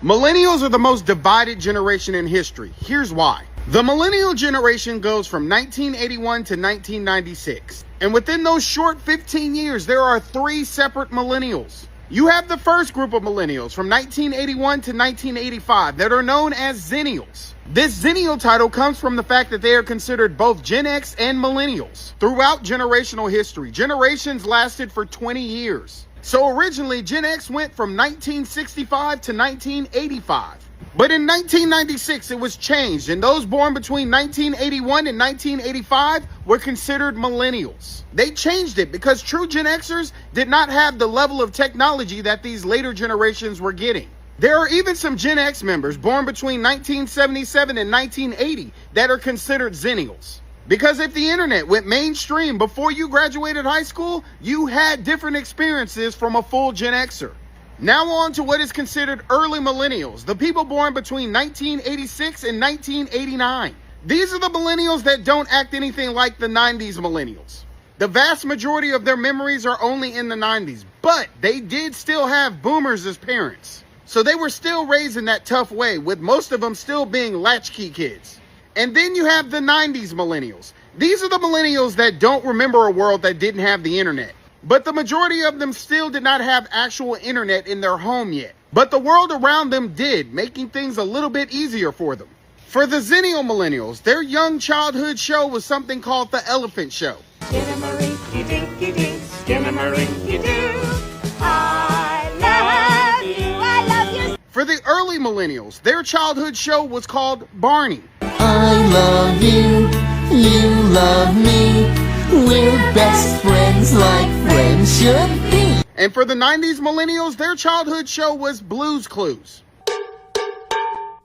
Millennials are the most divided generation in history. Here's why. The millennial generation goes from 1981 to 1996. And within those short 15 years, there are 3 separate millennials. You have the first group of millennials from 1981 to 1985 that are known as Zennials. This Zennial title comes from the fact that they are considered both Gen X and millennials. Throughout generational history, generations lasted for 20 years. So originally, Gen X went from 1965 to 1985. But in 1996, it was changed, and those born between 1981 and 1985 were considered millennials. They changed it because true Gen Xers did not have the level of technology that these later generations were getting. There are even some Gen X members born between 1977 and 1980 that are considered Zennials. Because if the internet went mainstream before you graduated high school, you had different experiences from a full Gen Xer. Now on to what is considered early millennials, the people born between 1986 and 1989. These are the millennials that don't act anything like the 90s millennials. The vast majority of their memories are only in the 90s, but they did still have boomers as parents. So they were still raised in that tough way, with most of them still being latchkey kids. And then you have the 90s millennials. These are the millennials that don't remember a world that didn't have the internet. But the majority of them still did not have actual internet in their home yet. But the world around them did, making things a little bit easier for them. For the Zennial millennials, their young childhood show was something called the Elephant Show. Skinnamarink-a-dinky-dink, skinnamarink-a-doo. I love you. For the early millennials, their childhood show was called Barney. I love you, you love me. We're best friends like friends should be. And for the 90s millennials, their childhood show was Blue's Clues.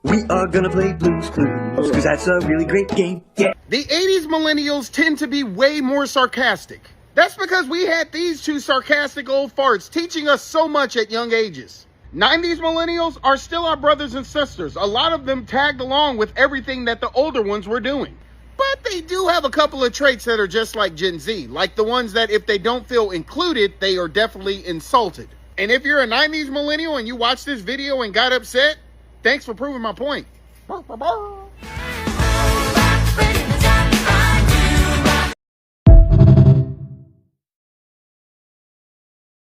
We are gonna play Blue's Clues, cause that's a really great game, yeah. The 80s millennials tend to be way more sarcastic. That's because we had these 2 sarcastic old farts teaching us so much at young ages. 90s millennials are still our brothers and sisters. A lot of them tagged along with everything that the older ones were doing. But they do have a couple of traits that are just like Gen Z, like the ones that if they don't feel included, they are definitely insulted. And if you're a 90s millennial and you watched this video and got upset, thanks for proving my point.